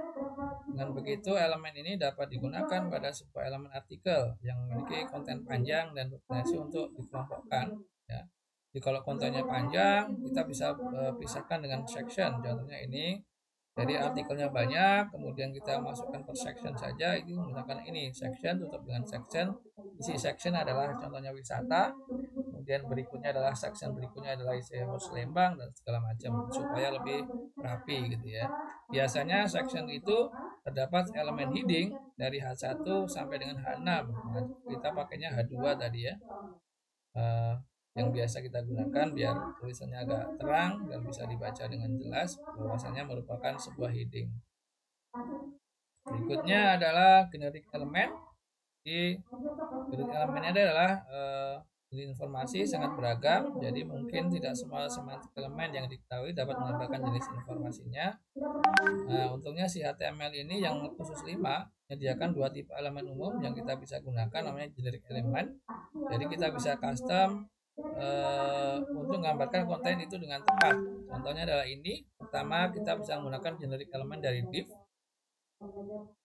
Dengan begitu elemen ini dapat digunakan pada sebuah elemen artikel yang memiliki konten panjang dan berpotensi untuk dikelompokkan. Ya. Jadi kalau kontennya panjang, kita bisa pisahkan dengan section. Contohnya ini. Jadi artikelnya banyak, kemudian kita masukkan per section saja, itu menggunakan ini section, tutup dengan section. Isi section adalah contohnya wisata, kemudian berikutnya adalah section berikutnya adalah isi host Lembang dan segala macam supaya lebih rapi gitu ya. Biasanya section itu terdapat elemen heading dari H1 sampai dengan H6. Nah, kita pakainya H2 tadi ya. Yang biasa kita gunakan biar tulisannya agak terang dan bisa dibaca dengan jelas bahwasanya merupakan sebuah heading. Berikutnya adalah generic element. Di generic elemennya adalah informasi sangat beragam, jadi mungkin tidak semua semantik elemen yang diketahui dapat menambahkan jenis informasinya. Nah, untungnya si HTML ini yang khusus 5 menyediakan 2 tipe elemen umum yang kita bisa gunakan, namanya generic element. Jadi kita bisa custom untuk menggambarkan konten itu dengan tepat. Contohnya adalah ini. Pertama kita bisa menggunakan generic element dari div.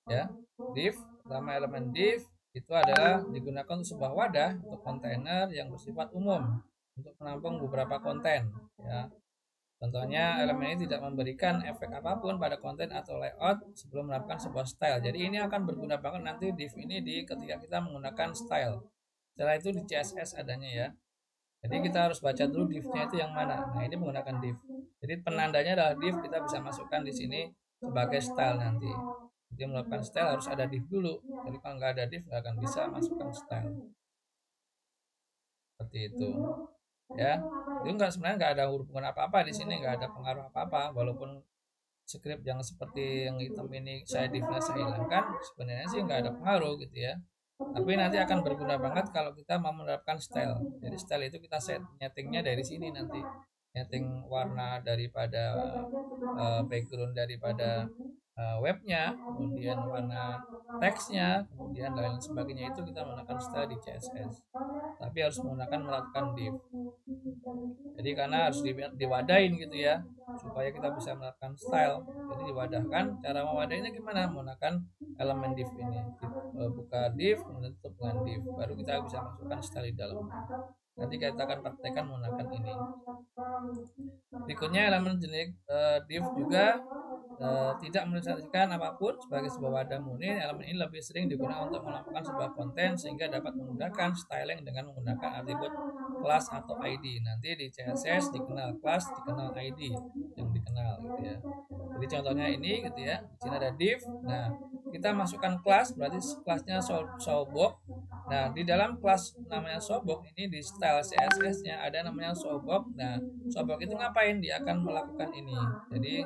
Ya, div. Pertama elemen div itu adalah digunakan untuk sebuah wadah untuk kontainer yang bersifat umum untuk menampung beberapa konten. Ya. Contohnya elemen ini tidak memberikan efek apapun pada konten atau layout sebelum melakukan sebuah style. Jadi ini akan berguna banget nanti div ini ketika kita menggunakan style. Setelah itu di CSS adanya ya. Jadi kita harus baca dulu div-nya itu yang mana. Nah, ini menggunakan div. Jadi penandanya adalah div, kita bisa masukkan di sini sebagai style nanti. Jadi melakukan style harus ada div dulu. Jadi kalau nggak ada div nggak akan bisa masukkan style. Seperti itu. Ya, itu sebenarnya nggak ada hubungan apa-apa di sini, nggak ada pengaruh apa-apa. Walaupun script yang seperti yang hitam ini saya divnya saya hilangkan, sebenarnya sih nggak ada pengaruh gitu ya. Tapi nanti akan berguna banget kalau kita mau menerapkan style. Jadi style itu kita set nyetingnya dari sini nanti. Nyeting warna daripada background daripada webnya, kemudian warna teksnya, kemudian lain sebagainya itu kita menggunakan style di CSS. Tapi harus melakukan div. Jadi karena harus diwadahin gitu ya, supaya kita bisa melakukan style. Jadi diwadahkan. Cara mewadahinnya gimana? Menggunakan elemen div ini. Buka div, kemudian tutup dengan div. Baru kita bisa masukkan style di dalamnya. Nanti kita akan praktekkan menggunakan ini. Berikutnya elemen jenis div juga tidak menunjukkan apapun sebagai sebuah wadah murni. Elemen ini lebih sering digunakan untuk melakukan sebuah konten sehingga dapat memudahkan styling dengan menggunakan atribut kelas atau ID. Nanti di CSS dikenal kelas, dikenal ID yang dikenal gitu ya. Jadi contohnya ini gitu ya. Di sini ada div. Nah, kita masukkan kelas, berarti kelasnya showbox. Nah, di dalam kelas namanya showbox ini di style CSS-nya ada namanya showbox. Nah, showbox itu ngapain? Dia akan melakukan ini. Jadi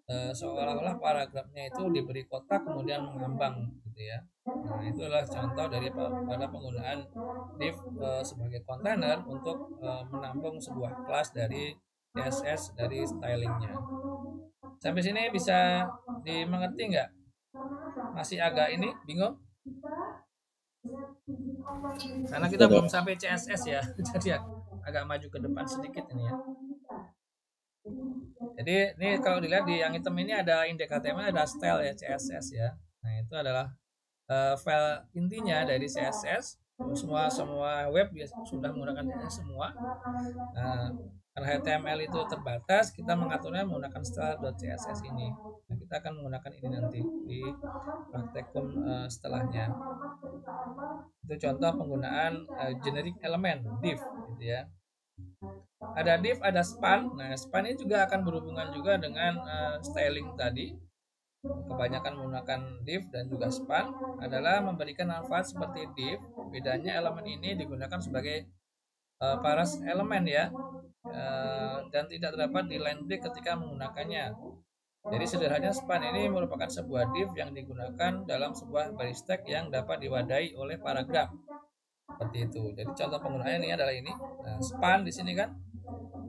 seolah-olah paragrafnya itu diberi kotak kemudian mengambang gitu ya. Nah, itu adalah contoh pada penggunaan div sebagai kontainer untuk menampung sebuah kelas dari CSS dari stylingnya. Sampai sini bisa dimengerti nggak? Masih agak ini bingung? Karena kita belum sampai CSS ya, jadi agak maju ke depan sedikit ini ya. Jadi ini kalau dilihat di yang hitam ini ada index HTML, ada style ya, CSS ya. Nah, itu adalah file intinya dari CSS. Semua web sudah menggunakan CSS semua. Nah, karena HTML itu terbatas, kita mengaturnya menggunakan style.css ini. Nah, kita akan menggunakan ini nanti di praktekum setelahnya. Itu contoh penggunaan generic element div gitu ya. Ada div, ada span. Nah, span ini juga akan berhubungan juga dengan styling tadi. Kebanyakan menggunakan div dan juga span adalah memberikan manfaat seperti div. Bedanya elemen ini digunakan sebagai paras elemen ya, dan tidak terdapat di line break ketika menggunakannya. Jadi sederhananya span ini merupakan sebuah div yang digunakan dalam sebuah body stack yang dapat diwadahi oleh paragraf. Seperti itu. Jadi contoh penggunaannya ini adalah ini. Nah, span di sini kan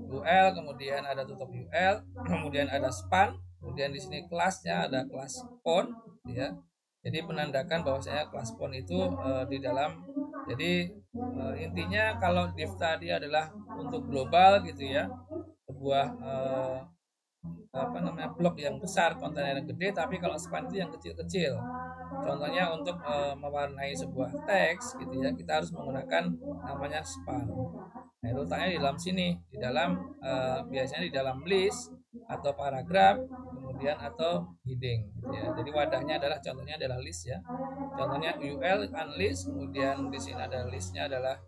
UL, kemudian ada tutup UL, kemudian ada span, kemudian di sini kelasnya ada kelas font ya. Jadi menandakan bahwasanya kelas font itu di dalam. Jadi intinya kalau div tadi adalah untuk global gitu ya, sebuah blok yang besar, kontainer yang gede, tapi kalau span itu yang kecil-kecil. Contohnya untuk mewarnai sebuah teks gitu ya, kita harus menggunakan namanya span. Nah, itu letaknya di dalam sini, di dalam biasanya di dalam list atau paragraf, kemudian atau heading gitu ya. Jadi wadahnya adalah contohnya adalah list ya. Contohnya UL unlist, kemudian di sini ada listnya adalah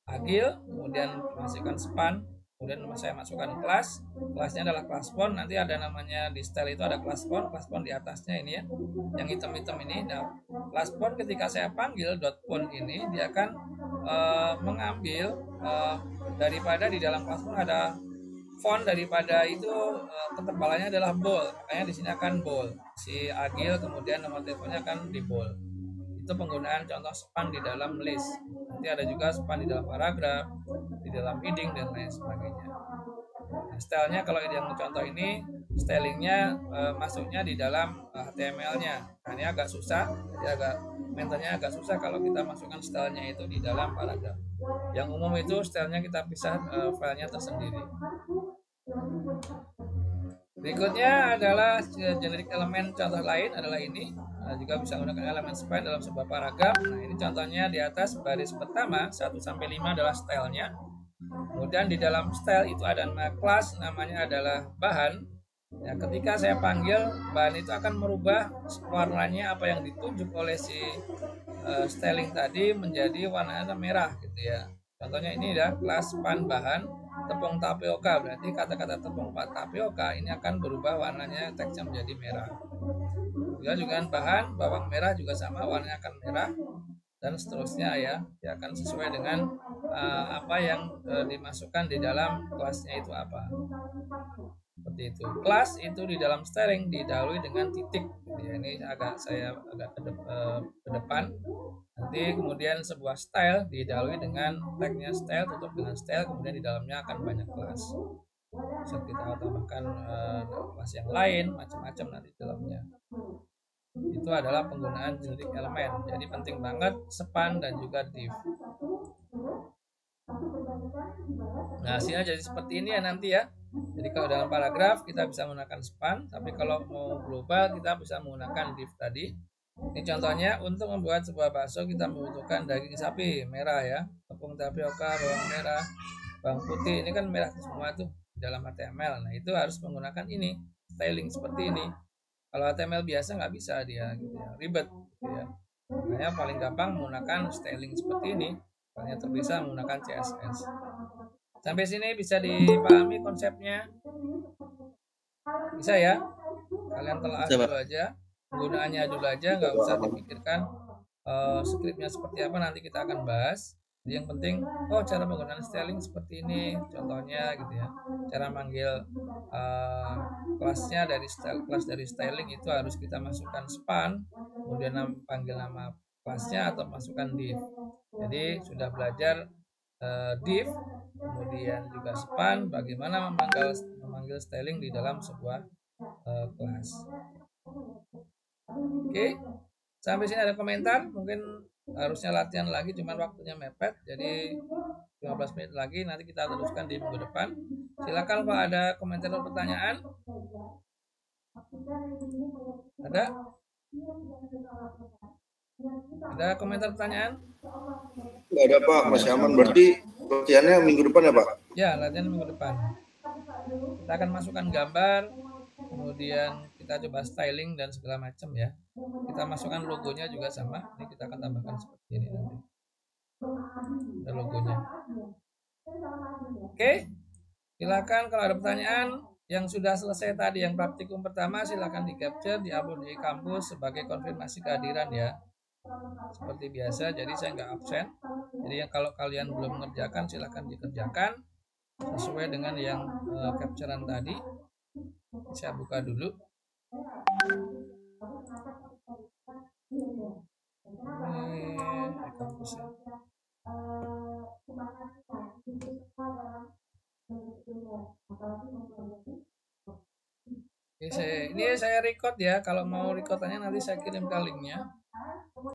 agil, kemudian masukkan span, kemudian saya masukkan kelasnya adalah kelas font, nanti ada namanya di style itu ada kelas font di atasnya ini ya, yang hitam-hitam ini. Nah, kelas font ketika saya panggil .font ini dia akan mengambil daripada di dalam kelas font ada font daripada itu ketebalannya adalah bold, makanya di sini akan bold si agil, kemudian nomor teleponnya akan di bold. Itu penggunaan contoh span di dalam list. Nanti ada juga span di dalam paragraf, di dalam heading dan lain sebagainya. Nah, stylenya kalau yang contoh ini stylingnya masuknya di dalam HTML-nya. Nah, ini agak susah, jadi mentornya agak susah kalau kita masukkan stylenya itu di dalam paragraf. Yang umum itu stylenya kita pisah filenya tersendiri. Berikutnya adalah generic elemen, contoh lain adalah ini. Juga bisa menggunakan elemen span dalam sebuah paragraf. Nah, ini contohnya di atas baris pertama 1 sampai 5 adalah stylenya. Kemudian di dalam style itu ada nama kelas, namanya adalah bahan. Ya, ketika saya panggil bahan itu akan merubah warnanya, apa yang ditunjuk oleh si styling tadi menjadi warnanya merah gitu ya. Contohnya ini ya kelas span bahan tepung tapioka, berarti kata-kata tepung tapioka ini akan berubah warnanya, teksnya menjadi merah. Juga bahan bawang merah juga sama, warnanya akan merah dan seterusnya ya. Dia akan sesuai dengan apa yang dimasukkan di dalam kelasnya itu apa. Seperti itu. Kelas itu di dalam styling didahului dengan titik. Ya, ini saya agak ke depan. Nanti kemudian sebuah style didahului dengan tagnya style, tutup dengan style, kemudian di dalamnya akan banyak kelas. Bisa kita tambahkan kelas yang lain, macam-macam nanti di dalamnya. Itu adalah penggunaan generic elemen. Jadi penting banget span dan juga div. Nah, hasilnya jadi seperti ini ya nanti ya. Jadi kalau dalam paragraf kita bisa menggunakan span, tapi kalau mau global kita bisa menggunakan div tadi. Ini contohnya, untuk membuat sebuah bakso kita membutuhkan daging sapi merah ya, tepung tapioka, bawang merah, bawang putih. Ini kan merah semua tuh dalam HTML. Nah, itu harus menggunakan ini, styling seperti ini. Kalau HTML biasa nggak bisa dia gitu ya, ribet gitu ya. Makanya paling gampang menggunakan styling seperti ini. Paling terbiasa menggunakan CSS. Sampai sini bisa dipahami konsepnya? Bisa ya? Kalian telah dulu aja, penggunaannya dulu aja, nggak usah dipikirkan skripnya seperti apa, nanti kita akan bahas. Jadi yang penting, cara penggunaan styling seperti ini, contohnya gitu ya. Cara manggil kelasnya dari kelas dari styling itu harus kita masukkan span, kemudian panggil nama kelasnya atau masukkan div. Jadi sudah belajar div, kemudian juga span, bagaimana memanggil styling di dalam sebuah kelas. Oke, sampai sini ada komentar? Mungkin harusnya latihan lagi, cuman waktunya mepet, jadi 15 menit lagi, nanti kita teruskan di minggu depan. Silakan Pak, ada komentar atau pertanyaan? Ada? Ada komentar pertanyaan? Nggak ada Pak, masih aman. Berarti latihannya minggu depan ya Pak? Ya, latihan minggu depan. Kita akan masukkan gambar, kemudian kita coba styling dan segala macam ya. Kita masukkan logonya juga sama. Ini kita akan tambahkan seperti ini nanti. Ada logonya. Oke, silakan kalau ada pertanyaan. Yang sudah selesai tadi yang praktikum pertama silakan di capture, di upload di kampus sebagai konfirmasi kehadiran ya. seperti biasa, jadi saya nggak absen. Jadi yang kalau kalian belum mengerjakan silahkan dikerjakan sesuai dengan yang capturean tadi. Saya buka dulu. Ini kampusnya. Ini saya record ya. Kalau mau recordannya nanti saya kirim ke linknya.